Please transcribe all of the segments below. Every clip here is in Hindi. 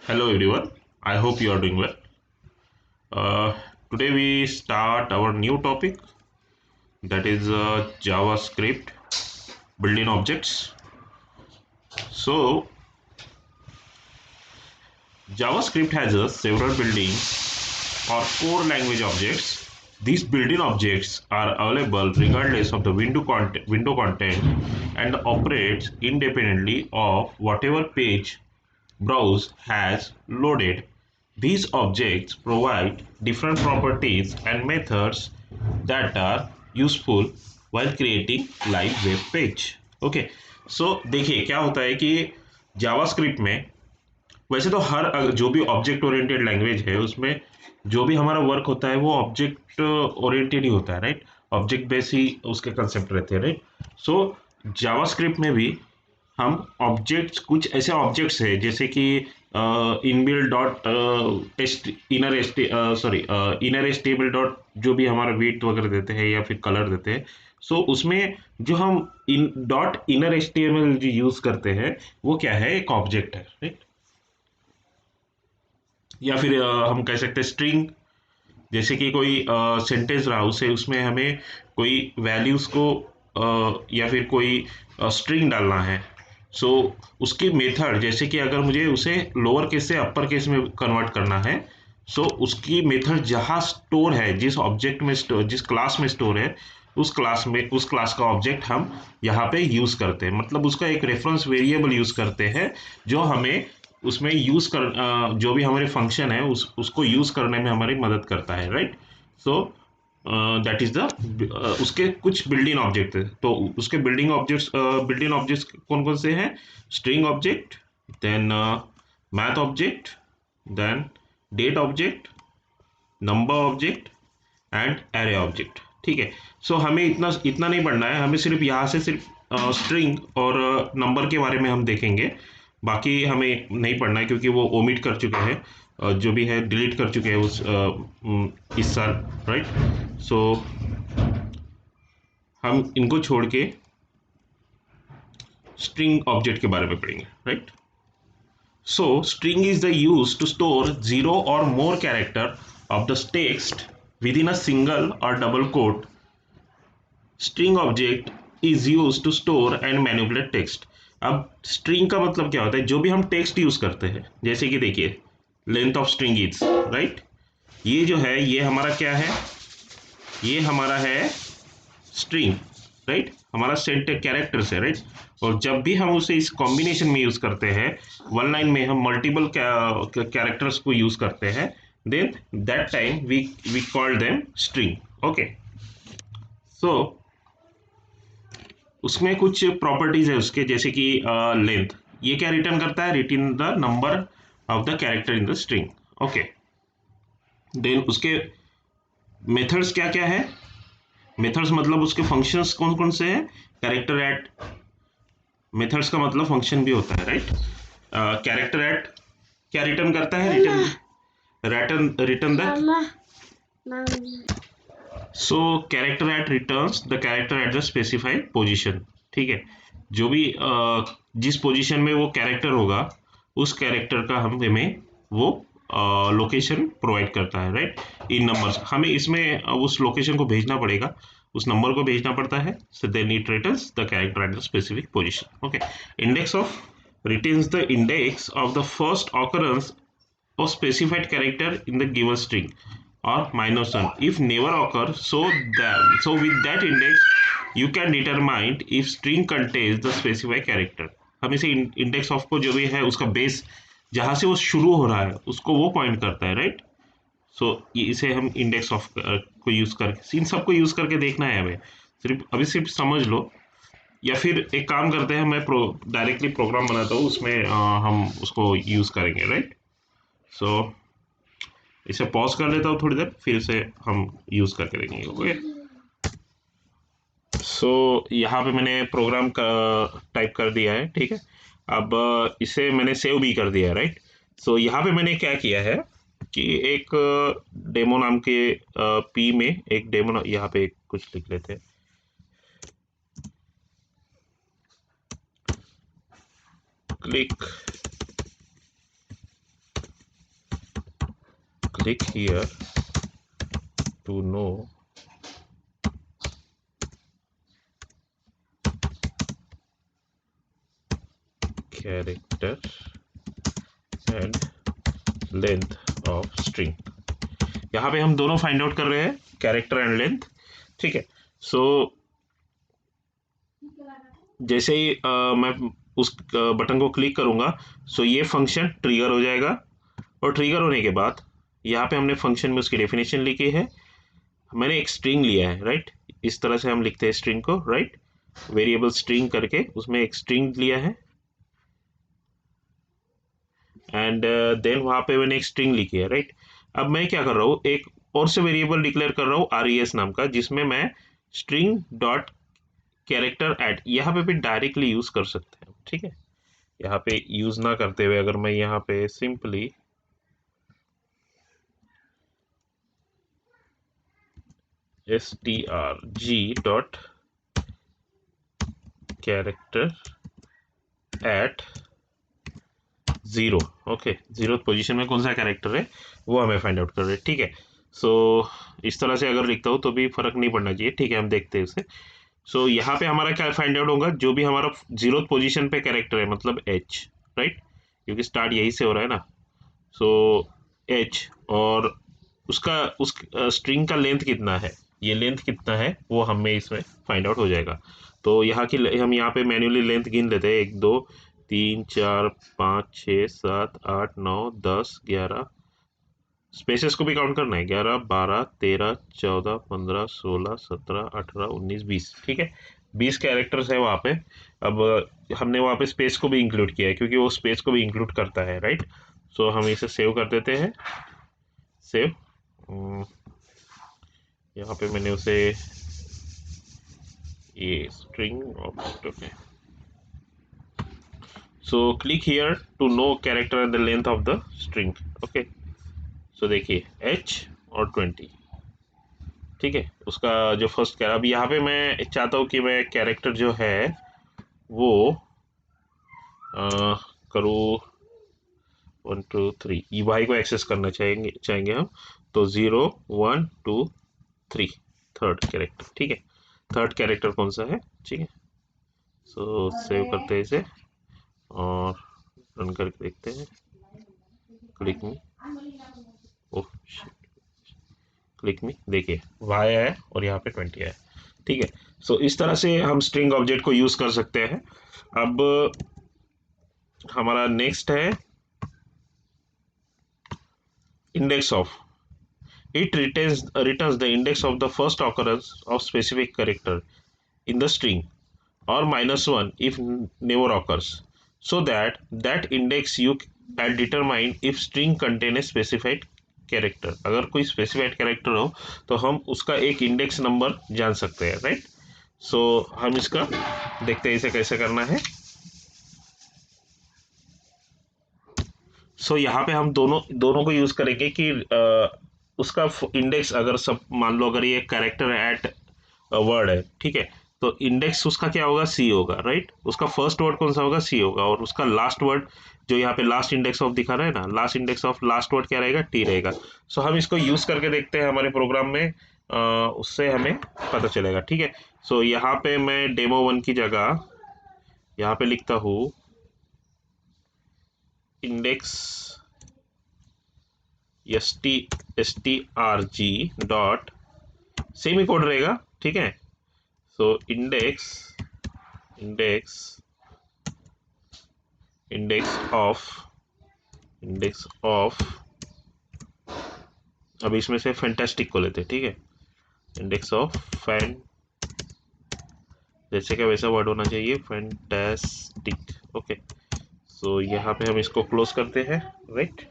Hello everyone, I hope you are doing well. Today we start our new topic, that is JavaScript built-in objects. So JavaScript has several built-in or core language objects. These built-in objects are available regardless of the window content and operates independently of whatever page browse has loaded. These objects provide different properties and methods that are useful while creating live web page. Okay, so देखिए क्या होता है कि जावास्क्रिप्ट में वैसे तो हर जो भी ऑब्जेक्ट ओरिएंटेड लैंग्वेज है उसमें जो भी हमारा वर्क होता है वो ऑब्जेक्ट ओरिएंटेड ही होता है, राइट? ऑब्जेक्ट बेस ही उसके कंसेप्ट रहते हैं, राइट? सो जावास्क्रिप्ट में भी हम ऑब्जेक्ट्स, कुछ ऐसे ऑब्जेक्ट्स है जैसे कि inbuilt dot inner HTML dot जो भी हमारा वेट वगैरह देते हैं या फिर कलर देते हैं। सो उसमें जो हम इन डॉट इनर एचटीएमएल जो यूज करते हैं वो क्या है, एक ऑब्जेक्ट है, राइट? या फिर हम कह सकते हैं स्ट्रिंग, जैसे कि कोई सेंटेंस रहा उसे उसमें हमें कोई वैल्यूज को या फिर कोई स्ट्रिंग डालना है। सो उसकी मेथड, जैसे कि अगर मुझे उसे लोअर केस से अपर केस में कन्वर्ट करना है, सो उसकी मेथड जहाँ स्टोर है, जिस ऑब्जेक्ट में जिस क्लास में स्टोर है, उस क्लास का ऑब्जेक्ट हम यहाँ पे यूज करते हैं, मतलब उसका एक रेफरेंस वेरिएबल यूज करते हैं जो हमें उसमें जो भी हमारे फंक्शन है उसको यूज करने में हमारी मदद करता है, right? So that is the उसके कुछ बिल्डिंग ऑब्जेक्ट है। तो उसके बिल्डिंग ऑब्जेक्ट्स कौन कौन से हैं? String object, then math object, then date object, number object and array object. ठीक है, सो हमें इतना इतना नहीं पढ़ना है, हमें सिर्फ यहाँ से सिर्फ स्ट्रिंग और नंबर के बारे में हम देखेंगे। बाकी हमें नहीं पढ़ना है क्योंकि वो ओमिट कर चुके हैं, जो भी है डिलीट कर चुके हैं इस साल, राइट? सो हम इनको छोड़ के स्ट्रिंग ऑब्जेक्ट के बारे में पढ़ेंगे, right? So string is the use to store zero or more character of the text within a single or double quote. String object is used to store and manipulate text. अब string का मतलब क्या होता है? जो भी हम टेक्स्ट यूज करते हैं, जैसे कि देखिए length of string is, right? ये जो है ये हमारा क्या है? ये हमारा है स्ट्रिंग, राइट? हमारा सेट कैरेक्टर्स है, राइट? और जब भी हम उसे इस कॉम्बिनेशन में यूज करते हैं, वन लाइन में हम मल्टीपल कैरेक्टर्स को यूज करते हैं, then that time we call them string. Okay, so उसमें कुछ प्रॉपर्टीज है उसके, जैसे कि लेंथ, ये क्या रिटर्न करता है? Return the number of the character in the string. Okay, then उसके मेथड्स क्या क्या है? मेथड्स मतलब उसके फंक्शंस कौन कौन से हैं? कैरेक्टर एट, मेथड्स का मतलब फंक्शन भी होता है, राइट? कैरेक्टर एट क्या रिटर्न करता है? Return the, so character eight returns the character at the specified position. ठीक है, जो भी जिस पोजीशन में वो कैरेक्टर होगा उस कैरेक्टर का हमें वो लोकेशन प्रोवाइड करता है, राइट? इन नंबर्स हमें इसमें उस लोकेशन को भेजना पड़ेगा, उस नंबर को भेजना पड़ता है, so then it returns the character at the specific position. Okay, index of returns the index of the first occurrence of specified character in the given string or -1 if never occur, so with that index you can determine if string contains the specified character। हम इसे इंडेक्स ऑफ को जो भी है उसका बेस जहां से वो शुरू हो रहा है उसको वो पॉइंट करता है, राइट? सो इसे हम इंडेक्स ऑफ को यूज करके, इन सबको यूज करके देखना है हमें, सिर्फ समझ लो। या फिर एक काम करते हैं, मैं डायरेक्टली प्रोग्राम बनाता हूँ, उसमें हम उसको यूज करेंगे, राइट? सो इसे पॉज कर लेता हूँ थोड़ी देर, फिर से हम यूज करके देखेंगे। ओके, सो यहाँ पे मैंने प्रोग्राम का टाइप कर दिया है, ठीक है? अब इसे मैंने सेव भी कर दिया है, राइट? सो यहाँ पे मैंने क्या किया है कि एक डेमो नाम के पी में एक डेमो, यहाँ पे कुछ लिख लेते हैं, click click here to know character and length of string। यहाँ पे हम दोनों फाइंड आउट कर रहे हैं, कैरेक्टर एंड लेंथ। ठीक है, सो जैसे ही मैं उस बटन को क्लिक करूंगा, सो ये फंक्शन ट्रिगर हो जाएगा, और ट्रिगर होने के बाद यहाँ पे हमने फंक्शन में उसकी डेफिनेशन लिखी है। मैंने एक स्ट्रिंग लिया है, राइट। इस तरह से हम लिखते हैं स्ट्रिंग को, राइट। वेरिएबल स्ट्रिंग करके उसमें एक स्ट्रिंग लिया है, एंड देन वहाँ पे मैंने एक स्ट्रिंग लिखी है, राइट। अब मैं क्या कर रहा हूँ, एक और से वेरिएबल डिक्लेयर कर रहा हूँ res नाम का, जिसमें मैं स्ट्रिंग डॉट कैरेक्टर ऐड यहाँ पे भी डायरेक्टली यूज कर सकते हैं। ठीक है, यहाँ पे यूज ना करते हुए अगर मैं यहाँ पे simply strg dot character eight 0, okay, 0th position में कौन सा कैरेक्टर है वो हमें फाइंड आउट कर रहे हैं। ठीक है, सो इस तरह से अगर लिखता हूँ तो भी फर्क नहीं पड़ना चाहिए। ठीक है, हम देखते हैं उसे। सो यहाँ पे हमारा क्या फाइंड आउट होगा, जो भी हमारा 0th पोजीशन पे कैरेक्टर है, मतलब h, राइट, क्योंकि स्टार्ट यही से हो रहा है ना। सो h, और उसका उस स्ट्रिंग का लेंथ कितना है, ये लेंथ कितना है वो हमें इसमें फाइंड आउट हो जाएगा। तो यहाँ की हम यहाँ पे मैन्युअली लेंथ गिन लेते हैं, 1 2 3 4 5 6 7 8 9 10 11, स्पेसेस को भी काउंट करना है, 11 12 13 14 15 16 17 18 19 20। ठीक है, 20 कैरेक्टर्स है वहाँ पे। अब हमने वहाँ पे स्पेस को भी इंक्लूड किया है, क्योंकि वो स्पेस को भी इंक्लूड करता है, राइट। सो हम इसे सेव कर देते हैं, सेव। यहाँ पे मैंने उसे ये string object, okay. So click here to know character and the length of the string, okay. So देखिए h और 20। ठीक है, उसका जो फर्स्ट कैरेक्टर, अब यहाँ पे मैं चाहता हूँ कि मैं कैरेक्टर जो है वो करूँ 1 2 3, ई वाई को एक्सेस करना चाहेंगे हम, तो 0 1 2 3 थर्ड कैरेक्टर। ठीक है, थर्ड कैरेक्टर कौन सा है। ठीक है, सो सेव करते हैं इसे और रन करके देखते हैं। क्लिक में, ओह क्लिक में, देखिए वाई है और यहाँ पे 20 है। ठीक है, सो इस तरह से हम स्ट्रिंग ऑब्जेक्ट को यूज कर सकते हैं। अब हमारा नेक्स्ट है index of. It returns the index of the first occurrence of specific character in the string, or -1 if never occurs, so that index you had determined if string contain a specified character। अगर कोई specified character हो तो हम उसका एक इंडेक्स नंबर जान सकते हैं, राइट। सो हम इसका देखते हैं इसे कैसे करना है। सो यहाँ पे हम दोनों दोनों को यूज करेंगे कि उसका इंडेक्स, अगर सब मान लो अगर ये कैरेक्टर एट वर्ड है, ठीक है, तो इंडेक्स उसका क्या होगा, सी होगा, राइट। उसका फर्स्ट वर्ड कौन सा होगा, सी होगा, और उसका लास्ट वर्ड जो यहाँ पे लास्ट इंडेक्स ऑफ दिखा रहा है ना, last index of last word क्या रहेगा, टी रहेगा। सो हम इसको यूज करके देखते हैं हमारे प्रोग्राम में, उससे हमें पता चलेगा। ठीक है, सो यहाँ पे मैं डेमो 1 की जगह यहाँ पे लिखता हूँ index strg dot, semi code रहेगा। ठीक है, so index index index of अब इसमें से फैंटास्टिक को लेते हैं। ठीक है, इंडेक्स ऑफ फैन, जैसे क्या वैसा वर्ड होना चाहिए, फैंटास्टिक। ओके, सो यहाँ पे हम इसको क्लोज करते हैं, राइट।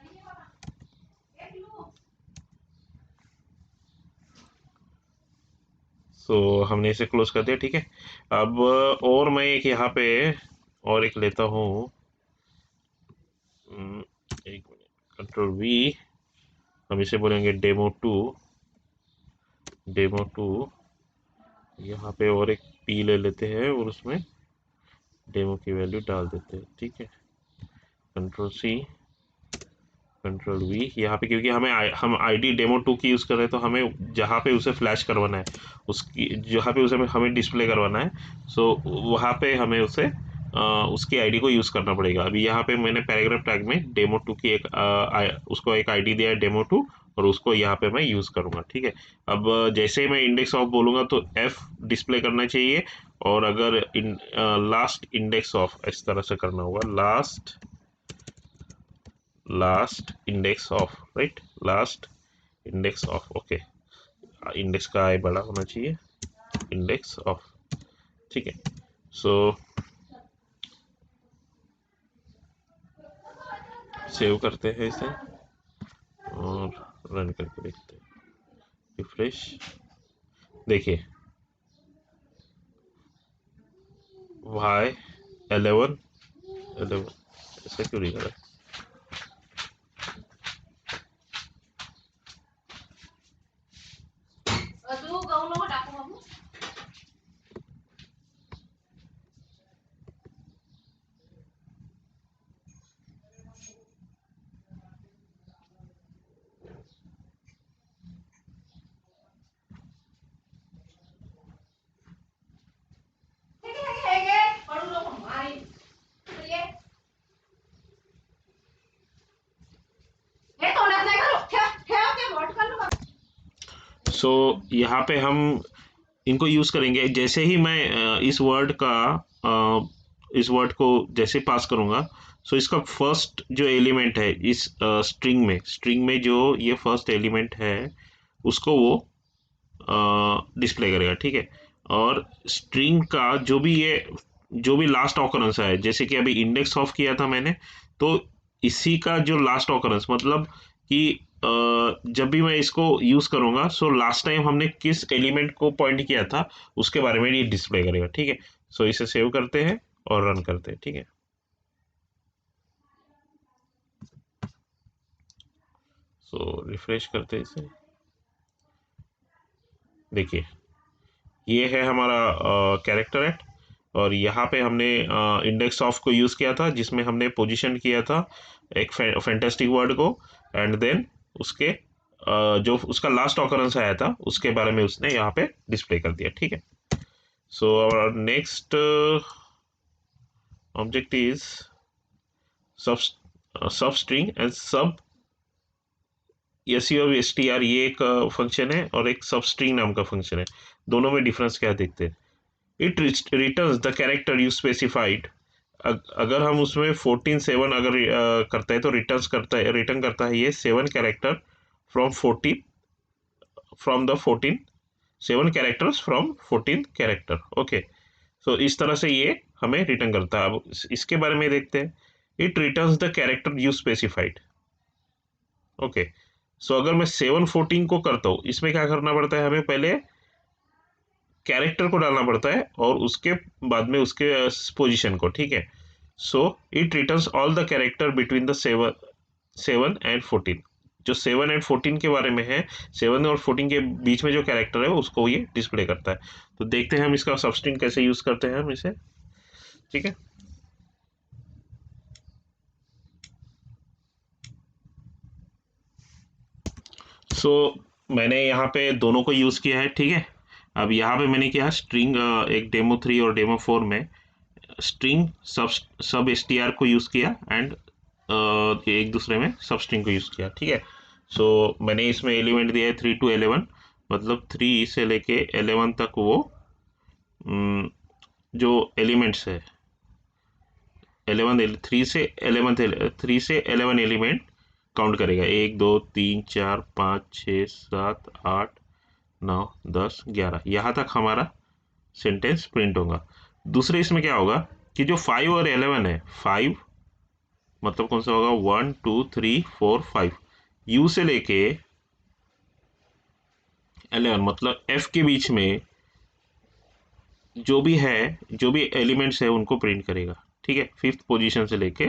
सो हमने इसे क्लोज कर दिया। ठीक है, अब और मैं एक यहाँ पे और एक लेता हूँ, एक मिनट, कंट्रोल वी, हम इसे बोलेंगे डेमो 2। यहाँ पे और एक पी ले लेते हैं और उसमें डेमो की वैल्यू डाल देते हैं। ठीक है, कंट्रोल सी, कंट्रोल वी यहाँ पे, क्योंकि हम आईडी डेमो 2 की यूज़ कर रहे हैं, तो हमें जहाँ पे उसे फ्लैश करवाना है, उसकी जहाँ पे उसे हमें डिस्प्ले करवाना है, सो वहाँ पे हमें उसे उसकी आईडी को यूज़ करना पड़ेगा। अभी यहाँ पे मैंने पैराग्राफ टैग में डेमो 2 की उसको एक आईडी दिया है डेमो 2, और उसको यहाँ पे मैं यूज़ करूँगा। ठीक है, अब जैसे ही मैं इंडेक्स ऑफ बोलूँगा तो एफ डिस्प्ले करना चाहिए, और अगर लास्ट इंडेक्स ऑफ इस तरह से करना होगा, last index of, right, last index of, okay, index का आई बड़ा होना चाहिए, इंडेक्स ऑफ। ठीक है, सो सेव करते हैं इसे और रन करके देखते हैं, रिफ्रेश, देखिए वाई 11 ऐसा क्यों नहीं कर रहा है? सो यहाँ पे हम इनको यूज़ करेंगे। जैसे ही मैं इस वर्ड को जैसे पास करूँगा, सो इसका फर्स्ट जो एलिमेंट है इस स्ट्रिंग में जो ये फर्स्ट एलिमेंट है, उसको वो डिस्प्ले करेगा। ठीक है, और स्ट्रिंग का जो भी लास्ट ऑकरेंस है, जैसे कि अभी इंडेक्स ऑफ किया था मैंने, तो इसी का जो लास्ट ऑकरेंस, मतलब कि जब भी मैं इसको यूज करूंगा, सो लास्ट टाइम हमने किस एलिमेंट को पॉइंट किया था उसके बारे में ये डिस्प्ले करेगा। ठीक है, सो इसे सेव करते हैं और रन करते हैं। ठीक है, सो रिफ्रेश करते हैं इसे, देखिए ये है हमारा कैरेक्टर एट, और यहाँ पे हमने इंडेक्स ऑफ को यूज़ किया था, जिसमें हमने पोजीशन किया था एक फैंटास्टिक वर्ड को, एंड देन उसके जो उसका लास्ट ऑकरेंस आया था उसके बारे में उसने यहाँ पे डिस्प्ले कर दिया। ठीक है, so our next object is substring and sub SUBSTR, ये एक फंक्शन है और एक सब स्ट्रिंग नाम का फंक्शन है। दोनों में डिफरेंस क्या देखते हैं। It returns the character you specified. अगर हम उसमें 14 7 अगर करते हैं तो रिटर्न करता है ये 7 character from 14 from the 14 7 characters from 14 character. Okay, so इस तरह से ये हमें रिटर्न करता है। अब इसके बारे में देखते हैं। It returns the character you specified. Okay, so अगर मैं 7 14 को करता हूँ, इसमें क्या करना पड़ता है, हमें पहले कैरेक्टर को डालना पड़ता है और उसके बाद में उसके पोजीशन को। ठीक है, so it returns all the character between the 7 and 14। जो 7 एंड 14 के बारे में है, 7 और 14 के बीच में जो कैरेक्टर है उसको ये डिस्प्ले करता है। तो देखते हैं हम इसका सबस्ट्रिंग कैसे यूज करते हैं हम इसे। ठीक है, सो मैंने यहाँ पे दोनों को यूज किया है। ठीक है, अब यहाँ पे मैंने किया स्ट्रिंग, एक डेमो 3 और डेमो 4 में स्ट्रिंग सब STR को यूज़ किया, एंड एक दूसरे में सब स्ट्रिंग को यूज़ किया। ठीक है, सो मैंने इसमें एलिमेंट दिया है 3 to 11, मतलब 3 से लेके 11 तक वो जो एलिमेंट्स है 3 से 11 एलिमेंट काउंट करेगा। 1 2 3 4 5 6 7 8 9 10 11, यहाँ तक हमारा सेंटेंस प्रिंट होगा। दूसरे इसमें क्या होगा कि जो 5 और 11 है, 5 मतलब कौन सा होगा, 1 2 3 4 5, यू से लेके 11 मतलब एफ के बीच में जो भी एलिमेंट्स है उनको प्रिंट करेगा। ठीक है, फिफ्थ पोजीशन से लेके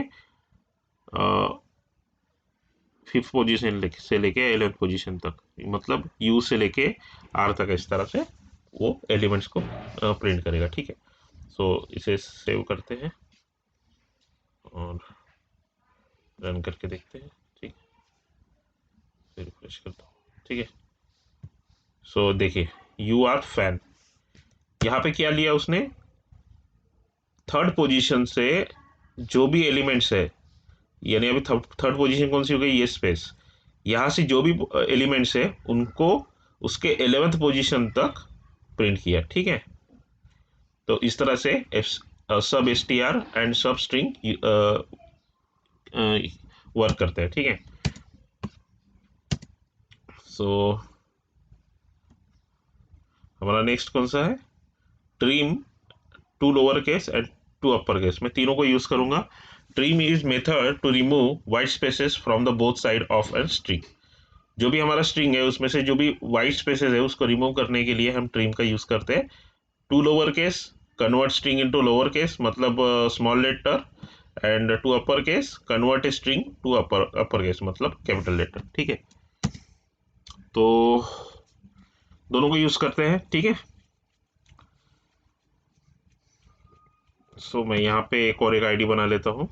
11th पोजीशन तक, मतलब यू से लेके आर तक, इस तरह से वो एलिमेंट्स को प्रिंट करेगा। ठीक है, सो इसे सेव करते हैं और रन करके देखते हैं। ठीक, ठीक है। सो देखिए, यू आर फैन, यहाँ पे क्या लिया उसने, थर्ड पोजीशन से जो भी एलिमेंट्स है, यानी अभी थर्ड पोजीशन कौन सी हो गई, ये स्पेस, यहाँ से जो भी एलिमेंट्स है उनको उसके 11th पोजीशन तक प्रिंट किया। ठीक है, तो इस तरह से सब एस टी आर एंड सब स्ट्रिंग वर्क करते हैं। ठीक है, सो हमारा नेक्स्ट कौन सा है, trim to lower case and to upper case. मैं तीनों को यूज करूंगा। Trim is method to remove white spaces from the both side of an string. जो भी हमारा स्ट्रिंग है उसमें से जो भी वाइट स्पेसेस है उसको रिमूव करने के लिए हम ट्रिम का यूज करते हैं। To lower case, convert string into lower case मतलब small letter, and to upper case, convert string to upper case मतलब कैपिटल लेटर। ठीक है, तो दोनों को यूज करते हैं। ठीक है, सो मैं यहाँ पे एक और एक आईडी बना लेता हूँ।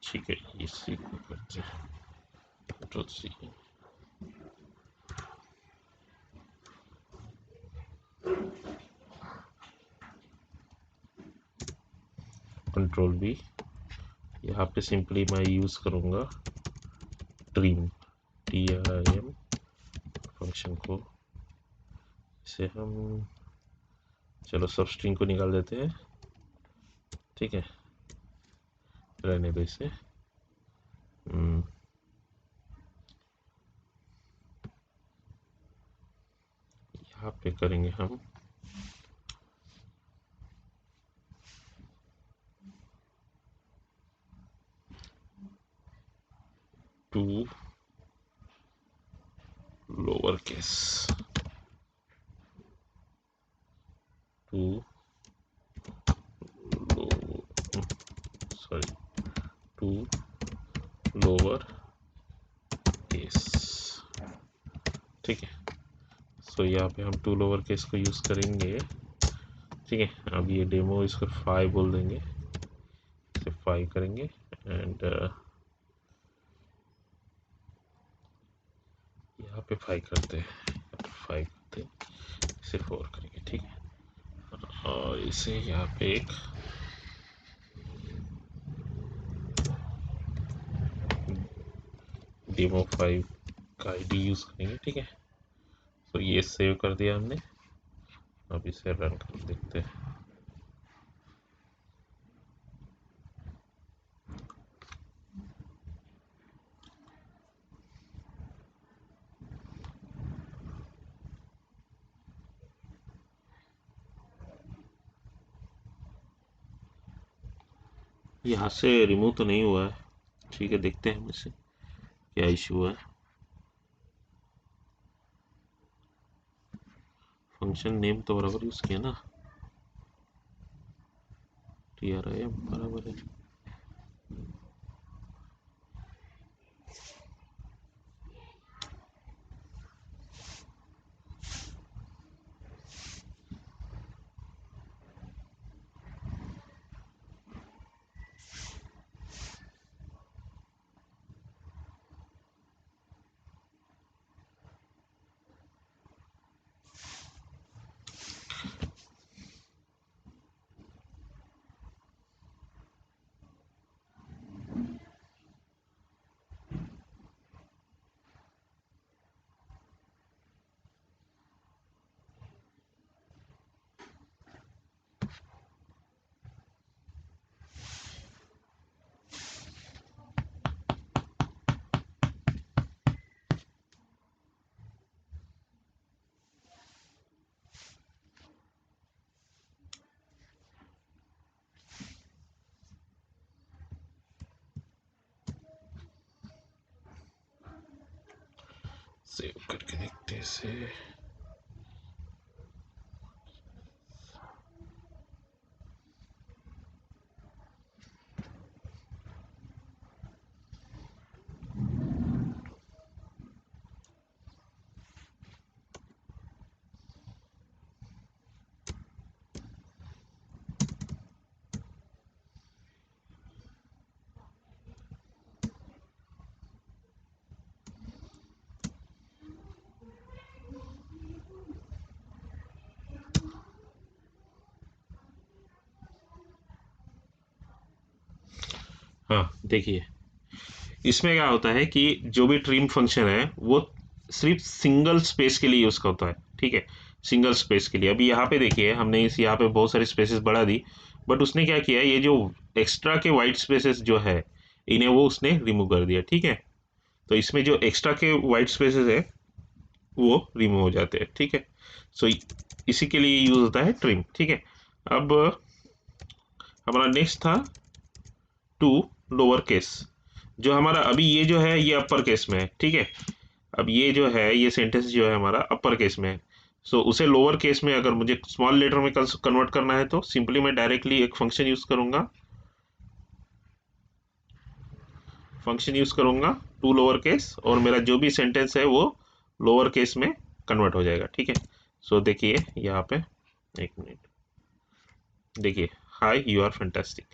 ठीक है, इसी को करते हैं, कंट्रोल सी, कंट्रोल बी। यहाँ पे सिंपली मैं यूज करूंगा ट्रिम, TRIM फंक्शन को। इसे हम, चलो सब स्ट्रिंग को निकाल देते हैं। ठीक है, रहने दो इसे। यहाँ पे करेंगे हम to lower case, to lo sorry to lower case. ठीक है, सो यहाँ पे हम टू लोअर केस को यूज करेंगे। ठीक है, अब ये डेमो इसको 5 बोल देंगे, इसे 5 करेंगे, एंड यहाँ पे 5 करते हैं, 5 करते हैं, इसे 4 करेंगे। ठीक है, और इसे यहाँ पे एक डेमो 5 का आईडी यूज करेंगे। ठीक है, तो ये सेव कर दिया हमने, अब इसे रन कर देखते हैं। यहाँ से रिमूव तो नहीं हुआ है। ठीक है, देखते हैं हम इसे क्या इशू है। फंक्शन नेम तो बराबर यूज किया ना, TRIM बराबर है। सेव करके देखते हैं इसे। हाँ देखिए, इसमें क्या होता है कि जो भी ट्रिम फंक्शन है वो सिर्फ सिंगल स्पेस के लिए यूज़ होता है, ठीक है, सिंगल स्पेस के लिए। अभी यहाँ पे देखिए, हमने इस यहाँ पे बहुत सारी स्पेसेस बढ़ा दी, बट उसने क्या किया, ये जो एक्स्ट्रा के वाइट स्पेसेस जो है इन्हें वो उसने रिमूव कर दिया, ठीक है। तो इसमें जो एक्स्ट्रा के वाइट स्पेसेस है वो रिमूव हो जाते हैं, ठीक है। सो इसी के लिए यूज होता है ट्रिम, ठीक है। अब हमारा नेक्स्ट था टू लोअर केस। जो हमारा अभी ये जो है ये अपर केस में है, ठीक है। अब ये जो है ये सेंटेंस जो है हमारा अपर केस में है। सो उसे लोअर केस में अगर मुझे स्मॉल लेटर में कन्वर्ट करना है तो सिंपली मैं डायरेक्टली एक फंक्शन यूज करूंगा टू लोअर केस, और मेरा जो भी सेंटेंस है वो लोअर केस में कन्वर्ट हो जाएगा, ठीक है। सो देखिए यहाँ पे, एक मिनट, देखिए, हाय यू आर फैंटास्टिक,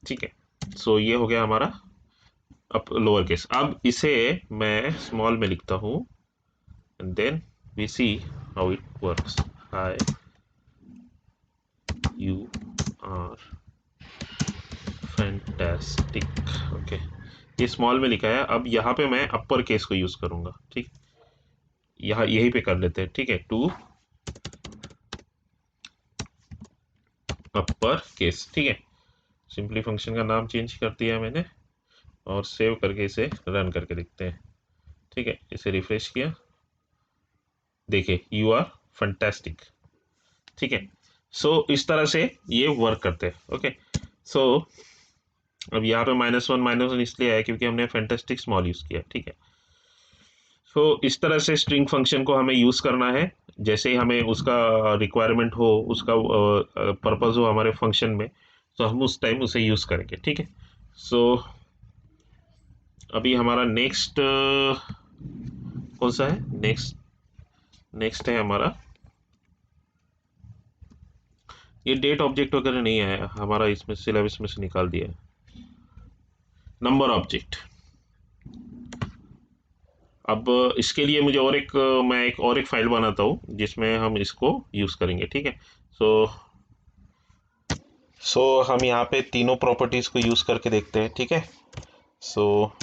ठीक है। सो ये हो गया हमारा अप लोअर केस। अब इसे मैं स्मॉल में लिखता हूँ, and then we see how it works. Hi you are fantastic, okay. ये स्मॉल में लिखा है। अब यहाँ पे मैं अपर केस को यूज करूंगा, ठीक। यहाँ यहीं पे कर लेते हैं, ठीक है, टू अपर केस, ठीक है। सिंपली फंक्शन का नाम चेंज कर दिया मैंने, और सेव करके इसे रन करके देखते हैं, ठीक है। इसे रिफ्रेश किया, देखिए यू आर फंटेस्टिक, ठीक है। सो इस तरह से ये वर्क करते हैं, ओके। सो अब यहाँ पे -1 इसलिए आया क्योंकि हमने फैंटास्टिक स्मॉल यूज किया, ठीक है। सो इस तरह से स्ट्रिंग फंक्शन को हमें यूज करना है, जैसे ही हमें उसका रिक्वायरमेंट हो, उसका पर्पस हो हमारे फंक्शन में, तो हम उस टाइम उसे यूज करेंगे, ठीक है। सो अभी हमारा नेक्स्ट कौन सा है, नेक्स्ट नेक्स्ट है हमारा, ये डेट ऑब्जेक्ट वगैरह नहीं आया हमारा, इसमें सिलेबस में से निकाल दिया है, नंबर ऑब्जेक्ट। अब इसके लिए मुझे मैं एक और एक फाइल बनाता हूँ जिसमें हम इसको यूज करेंगे, ठीक है। सो हम यहाँ पे तीनों प्रॉपर्टीज को यूज करके देखते हैं, ठीक है। सो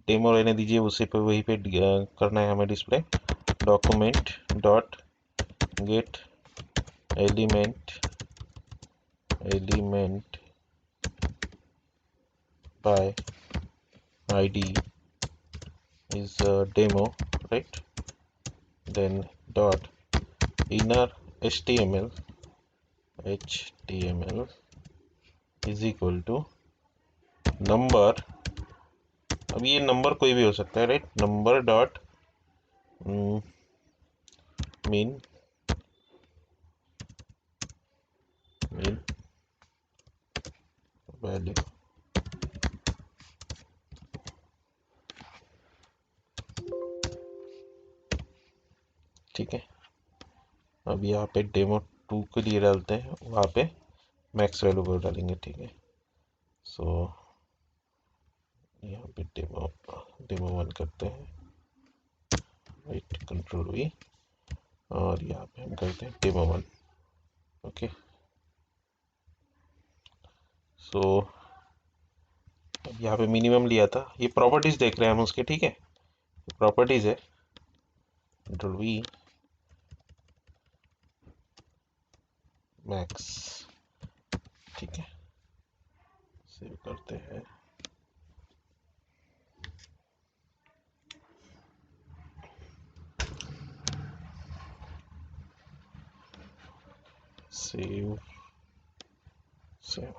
डेमो रहने दीजिए, उसी पे वहीं पे करना है हमें display. Document dot gate element by id is demo, right? Then dot inner html is equal to number। अब ये नंबर कोई भी हो सकता है, right. Number dot mean value, ठीक है। अब यहाँ पे डेमो 2 के लिए डालते हैं, वहाँ पे मैक्स वैल्यू को डालेंगे, ठीक है। सो यहाँ पे डेमो 1 करते हैं, राइट, कंट्रोल वी, और यहाँ पे हम करते हैं डेमो 1, ओके। सो अब यहाँ पे मिनिमम लिया था, ये प्रॉपर्टीज देख रहे हैं हम उसके, ठीक है। प्रॉपर्टीज है, कंट्रोल वी, मैक्स, ठीक है। सेव करते हैं, सेव सेव।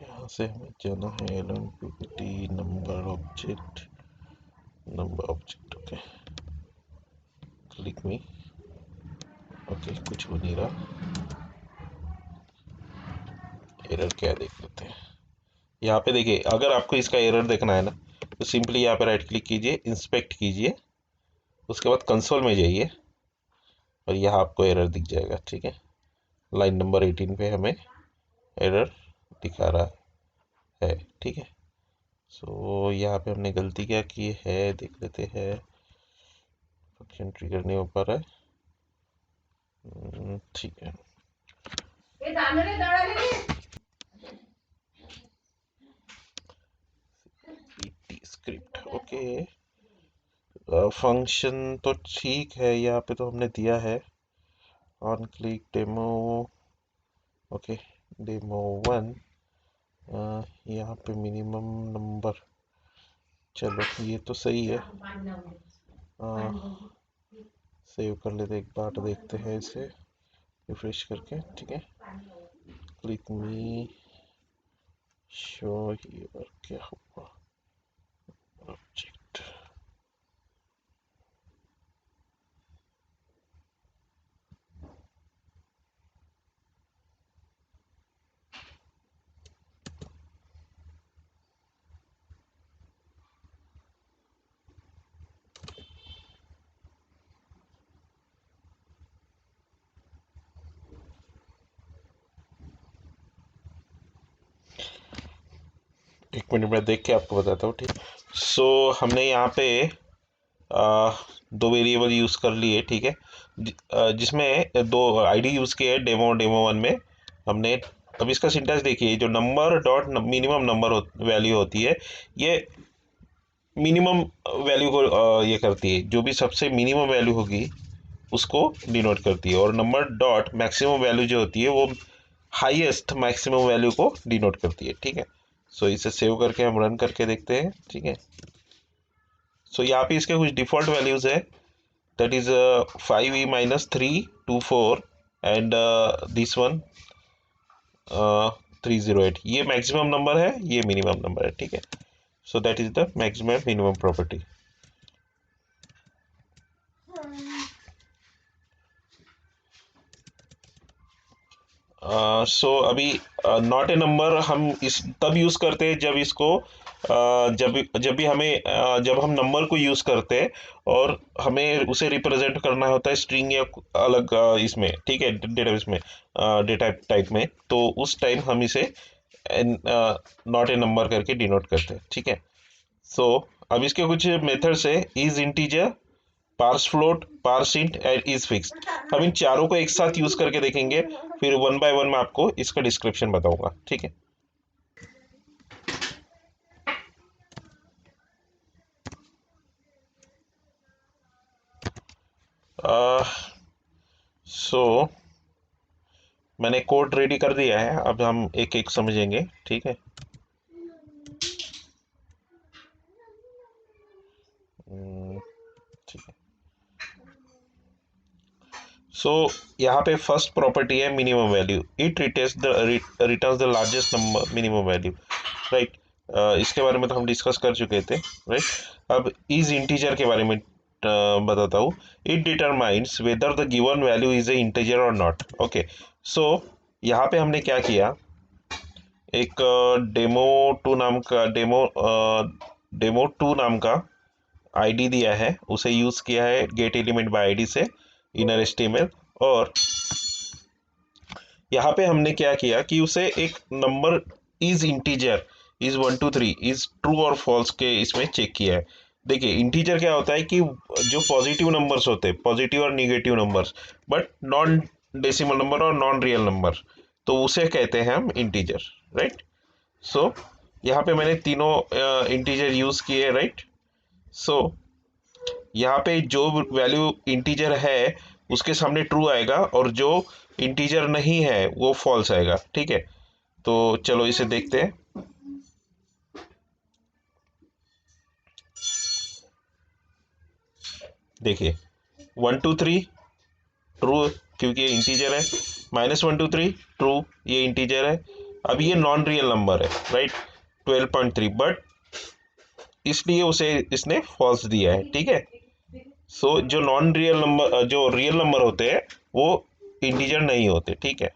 यहाँ से हमें जाना है lmppt number object, okay. Click मी, ओके, कुछ हो नहीं रहा, एरर क्या देख लेते हैं। यहाँ पे देखिए, अगर आपको इसका एरर देखना है ना, तो सिंपली यहाँ पे राइट क्लिक कीजिए, इंस्पेक्ट कीजिए, उसके बाद कंसोल में जाइए, और यहाँ आपको एरर दिख जाएगा, ठीक है। लाइन नंबर 18 पे हमें एरर दिखा रहा है, ठीक है। सो यहाँ पे हमने गलती क्या की है देख लेते हैं, फंक्शन ट्रिगर नहीं हो पा रहा है, ठीक है। ओके, फंक्शन तो ठीक है, यहाँ पे तो हमने दिया है on click demo. Okay, demo 1, यहाँ पे मिनिमम नंबर, चलो ये तो सही है। सेव कर लेते, एक बार देखते हैं इसे रिफ्रेश करके, ठीक है। क्लिक मी शो हियर, क्या हुआ ऑब्जेक्ट। एक मिनट में देख के आपको बताता हूँ, ठीक। सो हमने यहाँ पे दो वेरिएबल यूज़ कर लिए, ठीक है, जिसमें दो आईडी यूज़ किए है, डेमो डेमो 1 में हमने। अब इसका सिंटैक्स देखिए, जो number dot minimum number value होती है, ये मिनिमम वैल्यू को ये करती है, जो भी सबसे मिनिमम वैल्यू होगी उसको डिनोट करती है, और नंबर डॉट मैक्सिमम वैल्यू जो होती है वो हाईएस्ट मैक्सिमम वैल्यू को डिनोट करती है, ठीक है। सो इसे सेव करके हम रन करके देखते हैं, ठीक है। सो यहाँ पे इसके कुछ डिफ़ॉल्ट वैल्यूज़ है, that is 5e-324 and this one 308। ये मैक्सिमम नंबर है, ये मिनिमम नंबर है, ठीक है। So that is the maximum minimum property. So अभी नॉट ए नंबर हम इस तब यूज़ करते हैं जब इसको जब भी हमें जब हम नंबर को यूज़ करते हैं और हमें उसे रिप्रेजेंट करना होता है स्ट्रिंग या अलग इसमें, ठीक है, डेटाबेस में, डेटा टाइप में, तो उस टाइम हम इसे नॉट ए नंबर करके डिनोट करते हैं, ठीक है। सो अब इसके कुछ मेथड्स है, is integer, parse float, parse int and is fixed. हम इन चारों को एक साथ यूज करके देखेंगे, फिर वन बाय वन मैं आपको इसका डिस्क्रिप्शन बताऊंगा, ठीक है। सो मैंने कोड रेडी कर दिया है, अब हम एक एक समझेंगे, ठीक है। ठीक है। सो यहाँ पे फर्स्ट प्रॉपर्टी है minimum value, it returns the largest number minimum value, right. इसके बारे में तो हम डिस्कस कर चुके थे, राइट। अब इज इंटीजर के बारे में बताता हूँ। It determines whether the given value is a integer और नॉट, ओके। सो यहाँ पे हमने क्या किया, एक डेमो टू नाम का आईडी दिया है, उसे यूज़ किया है गेट एलिमेंट बाय आईडी से इनर एचटीएमएल, और यहाँ पे हमने क्या किया कि उसे एक number is integer, is 1 2 3 is true और फॉल्स के इसमें चेक किया है। देखिए इंटीजर क्या होता है कि जो पॉजिटिव नंबर्स होते हैं, पॉजिटिव और negative numbers, but non decimal number और नॉन रियल नंबर, तो उसे कहते हैं हम इंटीजर, राइट। सो यहाँ पे मैंने तीनों इंटीजर यूज किए, राइट। सो यहाँ पे जो वैल्यू इंटीजर है उसके सामने ट्रू आएगा, और जो इंटीजर नहीं है वो फॉल्स आएगा, ठीक है। तो चलो इसे देखते हैं। देखिए 1 2 3 ट्रू, क्योंकि ये इंटीजर है। -1 2 3 ट्रू, ये इंटीजर है। अब ये नॉन रियल नंबर है, राइट, 12.3, बट इसलिए उसे इसने फॉल्स दिया है, ठीक है। सो जो नॉन रियल नंबर, जो रियल नंबर होते हैं वो इंटीजर नहीं होते, ठीक है।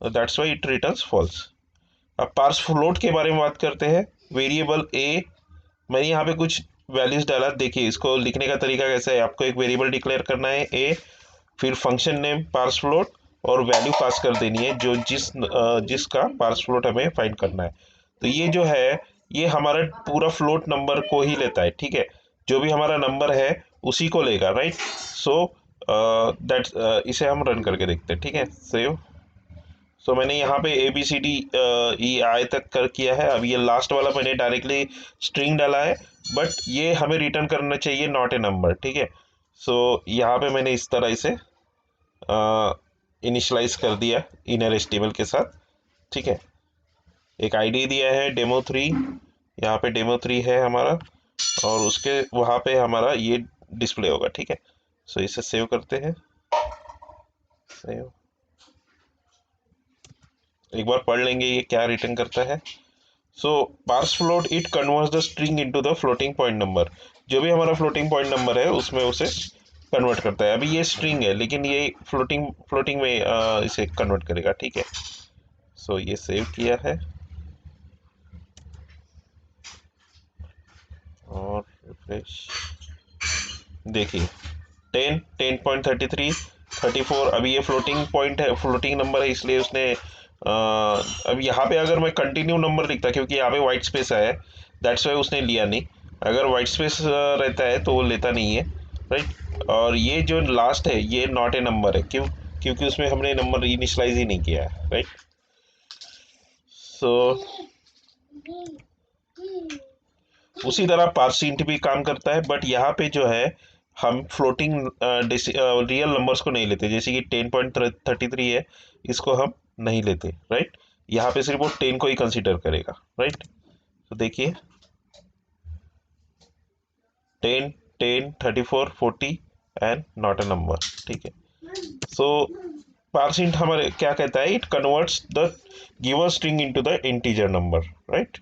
That's why it returns false. अब पार्स फ्लोट के बारे में बात करते हैं। वेरिएबल ए, मैंने यहाँ पे कुछ वैल्यूज डाला, देखिए इसको लिखने का तरीका कैसा है। आपको एक वेरिएबल डिक्लेयर करना है ए, फिर फंक्शन नेम पार्स फ्लोट, और वैल्यू पास कर देनी है जो जिसका पार्स फ्लोट हमें फाइंड करना है। तो ये जो है ये हमारा पूरा फ्लोट नंबर को ही लेता है, ठीक है। जो भी हमारा नंबर है उसी को लेगा, राइट। सो दैट इसे हम रन करके देखते हैं, ठीक है, सेव। सो मैंने यहाँ पे A B C D E आई तक कर किया है। अब ये लास्ट वाला मैंने डायरेक्टली स्ट्रिंग डाला है, बट ये हमें रिटर्न करना चाहिए नॉट ए नंबर, ठीक है। सो यहाँ पे मैंने इस तरह इसे इनिशलाइज कर दिया इनर एचटीएमएल के साथ, ठीक है। एक आईडी दिया है डेमो 3, यहाँ पे डेमो 3 है हमारा, और उसके वहाँ पे हमारा ये डिस्प्ले होगा, ठीक है। सो इसे सेव करते हैं, सेव। एक बार पढ़ लेंगे ये क्या रिटर्न करता है। So parse float it converts the string into the floating point number. जो भी हमारा फ्लोटिंग पॉइंट नंबर है उसमें उसे कन्वर्ट करता है। अभी ये स्ट्रिंग है लेकिन ये फ्लोटिंग फ्लोटिंग में इसे कन्वर्ट करेगा, ठीक है। सो ये सेव किया है और रिफ्रेश। देखिए 10, 10.33, 34। अभी ये फ्लोटिंग पॉइंट है, फ्लोटिंग नंबर है, इसलिए उसने अब यहाँ पे अगर मैं कंटिन्यू नंबर लिखता, क्योंकि यहाँ पे वाइट स्पेस है, दैट्स वाई उसने लिया नहीं। अगर वाइट स्पेस रहता है तो वो लेता नहीं है, राइट। और ये जो लास्ट है ये नॉट ए नंबर है, क्यों? क्योंकि उसमें हमने नंबर इनिशलाइज ही नहीं किया है, राइट। सो उसी तरह पार्सिंट भी काम करता है, बट यहाँ पे जो है हम फ्लोटिंग रियल नंबर्स को नहीं लेते। जैसे कि 10.33 है, इसको हम नहीं लेते, राइट। यहाँ पे सिर्फ वो 10 को ही कंसीडर करेगा, राइट। तो देखिए 10, 10, 34, 40 एंड नॉट अ नंबर, ठीक है। सो पार्सिंट हमारे क्या कहता है, it converts the given string into the integer number, right.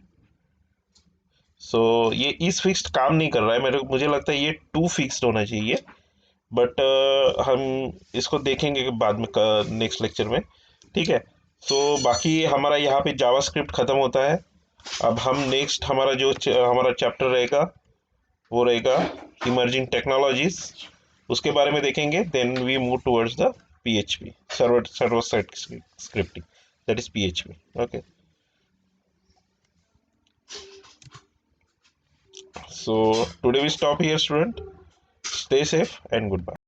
So ये इस फिक्स्ड काम नहीं कर रहा है, मुझे लगता है ये टू फिक्स्ड होना चाहिए, बट हम इसको देखेंगे बाद में नेक्स्ट लेक्चर में, ठीक है। सो बाकी हमारा यहाँ पे जावास्क्रिप्ट ख़त्म होता है। अब हम नेक्स्ट हमारा जो हमारा चैप्टर रहेगा वो रहेगा इमर्जिंग टेक्नोलॉजीज, उसके बारे में देखेंगे। Then we move towards the PHP, server side scripting, that is PHP, okay. So today we stop here, student. Stay safe and goodbye.